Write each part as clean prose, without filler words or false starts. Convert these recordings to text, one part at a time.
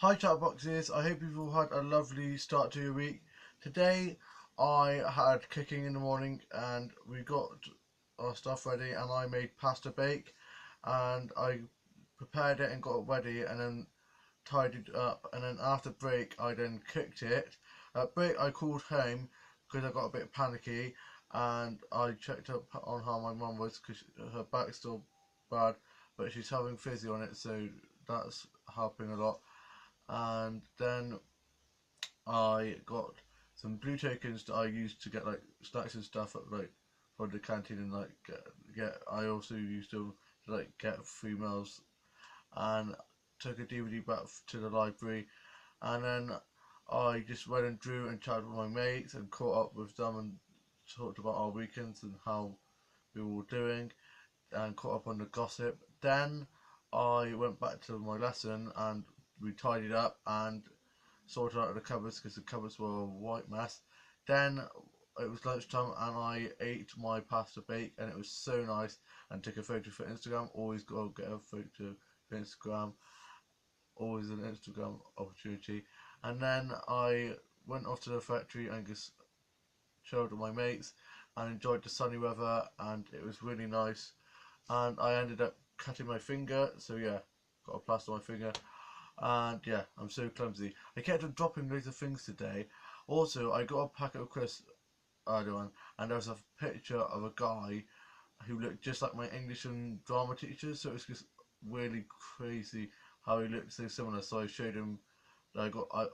Hi Chatboxes, I hope you've all had a lovely start to your week. Today I had cooking in the morning and we got our stuff ready and I made pasta bake and I prepared it and got it ready and then tidied it up, and then after break I then cooked it. At break I called home because I got a bit panicky and I checked up on how my mum was because her back's still bad but she's having physio on it, so that's helping a lot. And then I got some blue tokens that I used to get like snacks and stuff at like from the canteen, and like get I also used them to like get free meals, and took a DVD back to the library, and then I just went and drew and chatted with my mates and caught up with them and talked about our weekends and how we were doing and caught up on the gossip. Then I went back to my lesson and we tidied up and sorted out the cupboards because the cupboards were a white mess. Then it was lunchtime and I ate my pasta bake and it was so nice, and took a photo for Instagram. Always got to get a photo for Instagram. Always an Instagram opportunity. And then I went off to the factory and just chilled with my mates and enjoyed the sunny weather, and it was really nice. And I ended up cutting my finger, so yeah, got a plaster on my finger. And yeah, I'm so clumsy. I kept on dropping loads of things today. Also, I got a packet of crisps earlier on, and there was a picture of a guy who looked just like my English and drama teacher. So it was just really crazy how he looked so similar. So I showed him.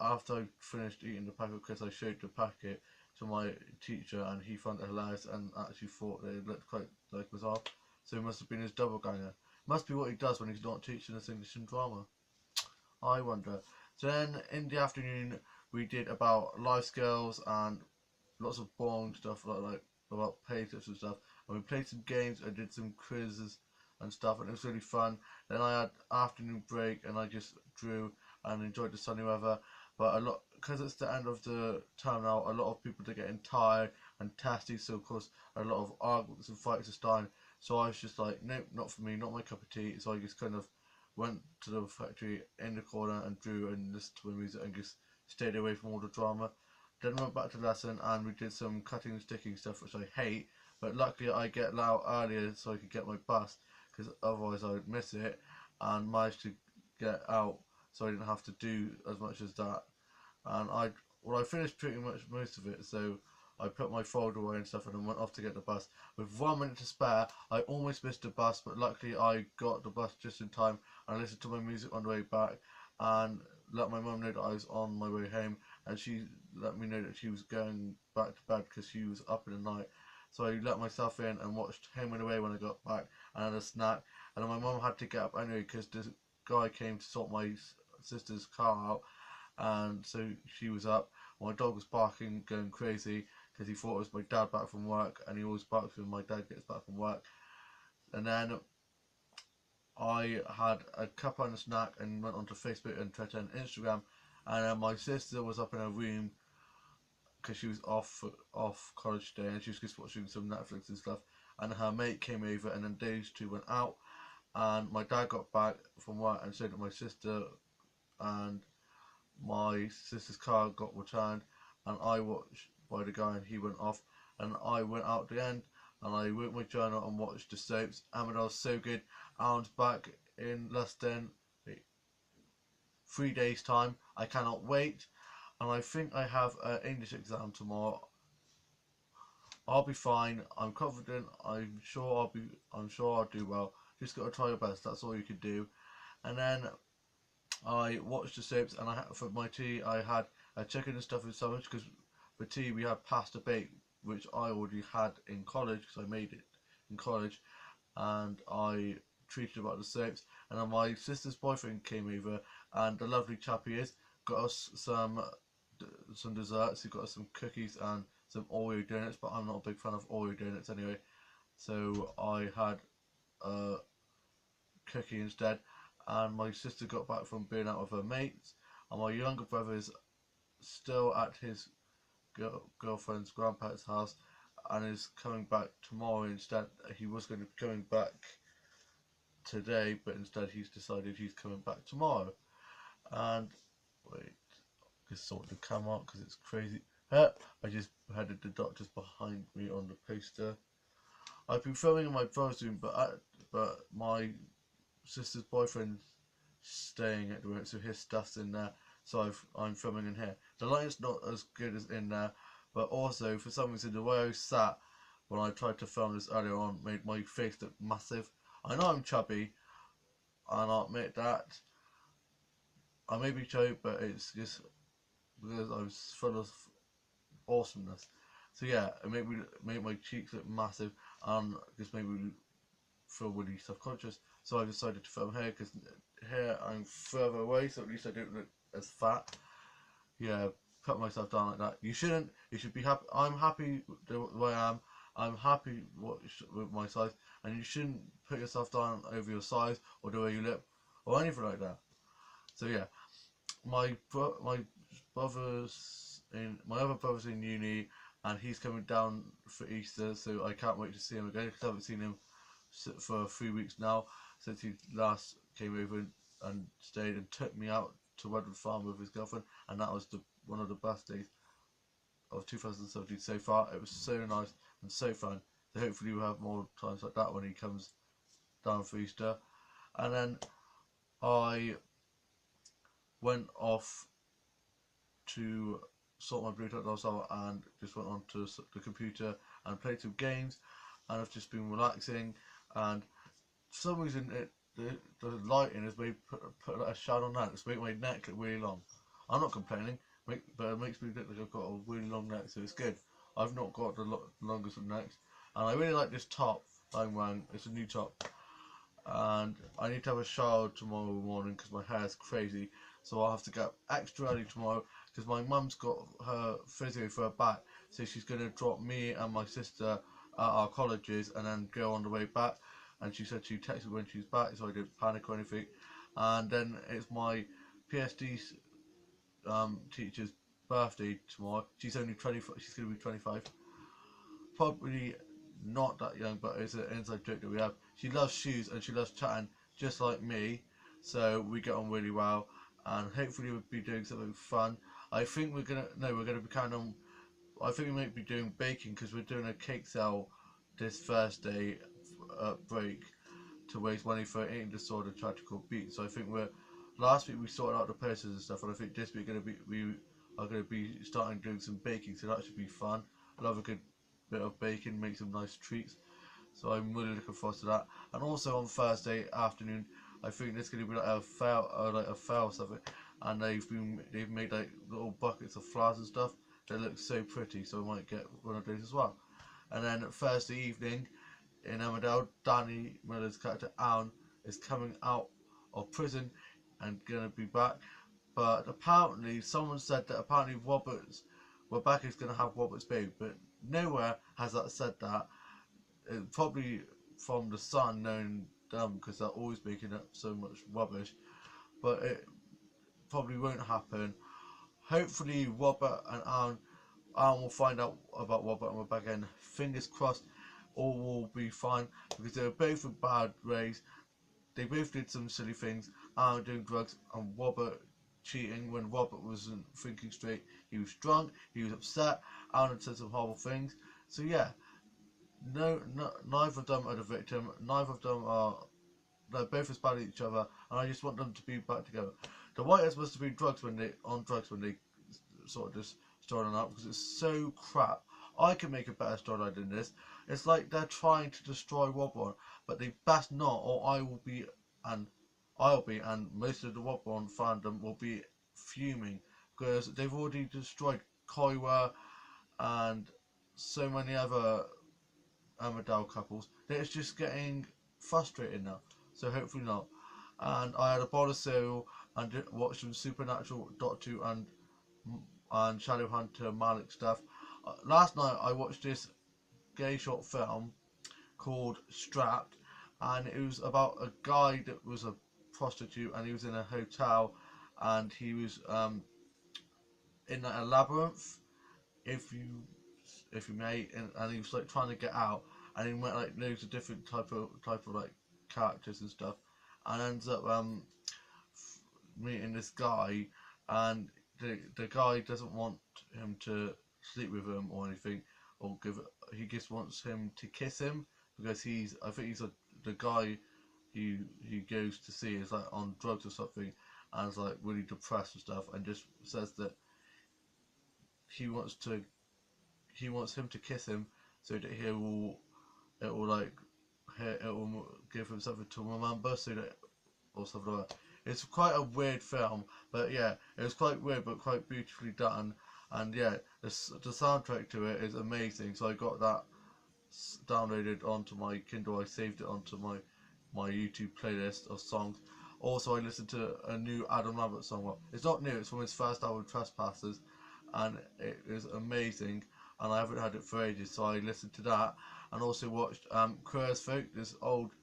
After I finished eating the packet of crisps, I showed the packet to my teacher, and he found it hilarious and actually thought that it looked quite like bizarre. So it must have been his double ganger. Must be what he does when he's not teaching us English and drama. I wonder. So then in the afternoon we did about life skills and lots of boring stuff like about pay tips and stuff. And we played some games and did some quizzes and stuff, and it was really fun. Then I had afternoon break and I just drew and enjoyed the sunny weather. But a lot, because it's the end of the term now, a lot of people are getting tired and testy. So of course a lot of arguments and fights are starting. So I was just like, nope, not for me, not my cup of tea. So I just kind of went to the factory in the corner and drew and listened to my music and just stayed away from all the drama. Then went back to lesson and we did some cutting and sticking stuff, which I hate. But luckily I get out earlier so I could get my bus, because otherwise I would miss it. And managed to get out so I didn't have to do as much as that. And I finished pretty much most of it. So I put my folder away and stuff and then went off to get the bus. With 1 minute to spare, I almost missed the bus, but luckily I got the bus just in time, and I listened to my music on the way back and let my mum know that I was on my way home, and she let me know that she was going back to bed because she was up in the night. So I let myself in and watched Home and Away when I got back and had a snack. And then my mum had to get up anyway because this guy came to sort my sister's car out, and so she was up. My dog was barking, going crazy because he thought it was my dad back from work, and he always barks when my dad gets back from work. And then I had a cup and a snack and went onto Facebook and Twitter and Instagram. And then my sister was up in her room because she was off college day and she was just watching some Netflix and stuff. And her mate came over, and then those two went out. And my dad got back from work and said that my sister and my sister's car got returned, and I watched by the guy and he went off, and I went out the end and I wrote my journal and watched the soaps. Amador's so good. Alan's back in less than 3 days time. I cannot wait, and I think I have an English exam tomorrow. I'll be fine. I'm confident. I'm sure I'll do well. Just gotta try your best. That's all you can do. And then I watched the soaps, and for my tea I had a chicken and stuffing sandwich because for tea we had pasta bake, which I already had in college because I made it in college, and I treated about the soaps. And then my sister's boyfriend came over, and the lovely chap he is got us some desserts. He got us some cookies and some Oreo donuts, but I'm not a big fan of Oreo donuts anyway. So I had a cookie instead. And my sister got back from being out with her mates, and my younger brother is still at his girlfriend's grandparents' house and is coming back tomorrow instead. He was going to be coming back today, but instead he's decided he's coming back tomorrow. And Wait, just sort the camera out because it's crazy. I just had the doctors behind me on the poster. I've been filming in my brother's room, but my sister's boyfriend's staying at the room, so his stuff's in there. So I'm filming in here. The light's not as good as in there, but also for some reason the way I sat when I tried to film this earlier on made my face look massive. I know I'm chubby, and I'll admit that. I may be chubby, but it's just because I was full of awesomeness. So yeah, it made my cheeks look massive, and just made me feel really self-conscious. So I decided to film here because here I'm further away, so at least I don't look as fat. Yeah, put myself down like that. You shouldn't. You should be happy. I'm happy with the way I am. I'm happy with my size, and you shouldn't put yourself down over your size or the way you look or anything like that. So yeah, my other brother's in uni, and he's coming down for Easter, so I can't wait to see him again because I haven't seen him for 3 weeks now since he last came over and stayed and took me out to Redwood Farm with his girlfriend, and that was one of the best days of 2017 so far. It was so nice and so fun. So hopefully we'll have more times like that when he comes down for Easter. And then I went off to sort my Bluetooth device out and just went onto the computer and played some games, and I've just been relaxing. And for some reason the lighting has made put a shadow on that. It's made my neck look really long. I'm not complaining, but it makes me look like I've got a really long neck, so it's good. I've not got the longest of necks, and I really like this top I'm wearing. It's a new top, and I need to have a shower tomorrow morning because my hair is crazy. So I'll have to get up extra early tomorrow because my mum's got her physio for her back, so she's going to drop me and my sister at our colleges and then go on the way back. And she said she'd text me when she's back, so I didn't panic or anything. And then it's my PSD teacher's birthday tomorrow. She's only 25. She's going to be 25. Probably not that young, but it's an inside joke that we have. She loves shoes and she loves chatting, just like me. So we get on really well, and hopefully we'll be doing something fun. I think we're gonna be kind of. I think we might be doing baking because we're doing a cake sale this Thursday break to raise money for an eating disorder charity called Beat. So I think last week we sorted out the posters and stuff, and I think this week we are gonna be starting doing some baking. So that should be fun. I love a good bit of baking, make some nice treats. So I'm really looking forward to that. And also on Thursday afternoon, I think there's going to be like a fair or something, and they've made like little buckets of flowers and stuff that look so pretty. So I might get one of those as well. And then Thursday evening in Emmerdale, Danny Miller's character Alan is coming out of prison and gonna be back. But apparently, someone said that apparently Rebecca's gonna have Robert's baby, but nowhere has that said that. Probably from the Sun knowing them because they're always making up so much rubbish, but it probably won't happen. Hopefully Robert and Alan will find out about Robert and Rebecca, and fingers crossed all will be fine because they were both in bad ways. They both did some silly things. Alan doing drugs and Robert cheating when Robert wasn't thinking straight. He was drunk, he was upset, Alan had said some horrible things. So yeah, no, neither of them are the victim. Neither of them are. They're both as bad as each other, and I just want them to be back together. The Whiteheads must have been on drugs when they sort of just started out because it's so crap. I can make a better storyline than this. It's like they're trying to destroy Wobborn, but they best not, or and most of the Wobborn fandom will be fuming because they've already destroyed Koiwa and so many other Emmerdale couples. It's just getting frustrating now. So hopefully not. And I had a bowl of cereal and watched some Supernatural, Doctor Who, and Shadowhunter Malik stuff. Last night I watched this gay short film called Strapped, and it was about a guy that was a prostitute, and he was in a hotel, and he was in a labyrinth, if you may, and he was like trying to get out, and he met like loads of different type of like characters and stuff, and ends up meeting this guy, and the guy doesn't want him to sleep with him or anything, or he just wants him to kiss him because I think the guy he goes to see is like on drugs or something, and is like really depressed and stuff, and just says that he wants to he wants him to kiss him so that it will like it will give him something to remember, so that or something like that. It's quite a weird film, but yeah, it was quite weird but quite beautifully done, and yeah, the soundtrack to it is amazing. So I got that downloaded onto my Kindle. I saved it onto my YouTube playlist of songs. Also, I listened to a new Adam Lambert song. Well, it's not new; it's from his first album, Trespassers, and it is amazing. And I haven't had it for ages, so I listened to that, and also watched Queer as Folk, this old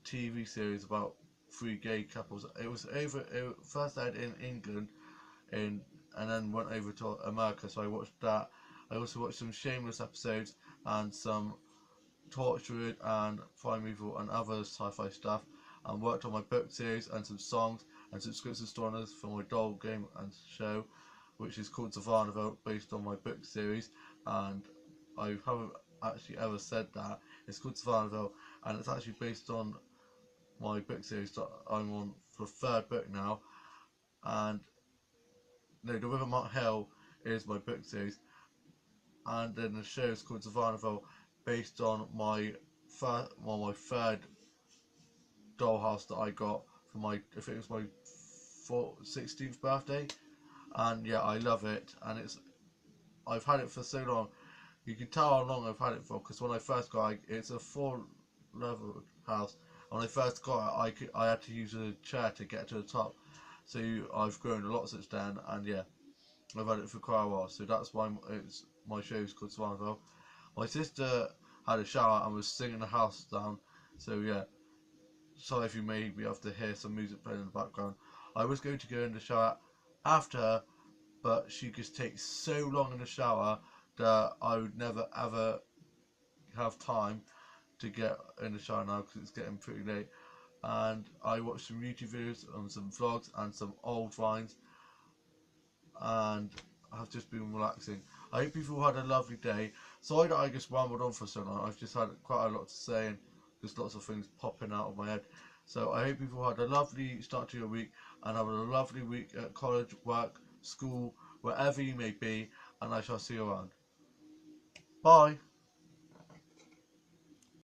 TV series about three gay couples. It first aired in England, and then went over to America. So I watched that. I also watched some Shameless episodes and some Torchwood and Primeval and other sci-fi stuff, and worked on my book series and some songs and subscription stories for my doll game and show, which is called Savannahville, based on my book series. And I haven't actually ever said that. It's called Savannahville, and it's actually based on my book series that I'm on for the third book now. And no, The Rivermont Hill is my book series, and then the show is called Savannahville, based on my third dollhouse that I got for I think it was my 16th birthday, and yeah, I love it, and I've had it for so long. You can tell how long I've had it for, because when I first got it, it's a 4-level house. When I first got it, I had to use a chair to get to the top. So I've grown a lot since then, and yeah, I've had it for quite a while. So that's why my show's called Savannahville. My sister had a shower and was singing the house down. So yeah, sorry if you may be able to hear some music playing in the background. I was going to go in the shower after her, but she just takes so long in the shower that I would never ever have time to get in the shower now, because it's getting pretty late. And I watched some YouTube videos and some vlogs and some old vines, and I've just been relaxing. I hope you've all had a lovely day. Sorry that I just rambled on for so long. I've just had quite a lot to say and just lots of things popping out of my head. So I hope you've all had a lovely start to your week, and have a lovely week at college, work, school, wherever you may be, and I shall see you around. Bye.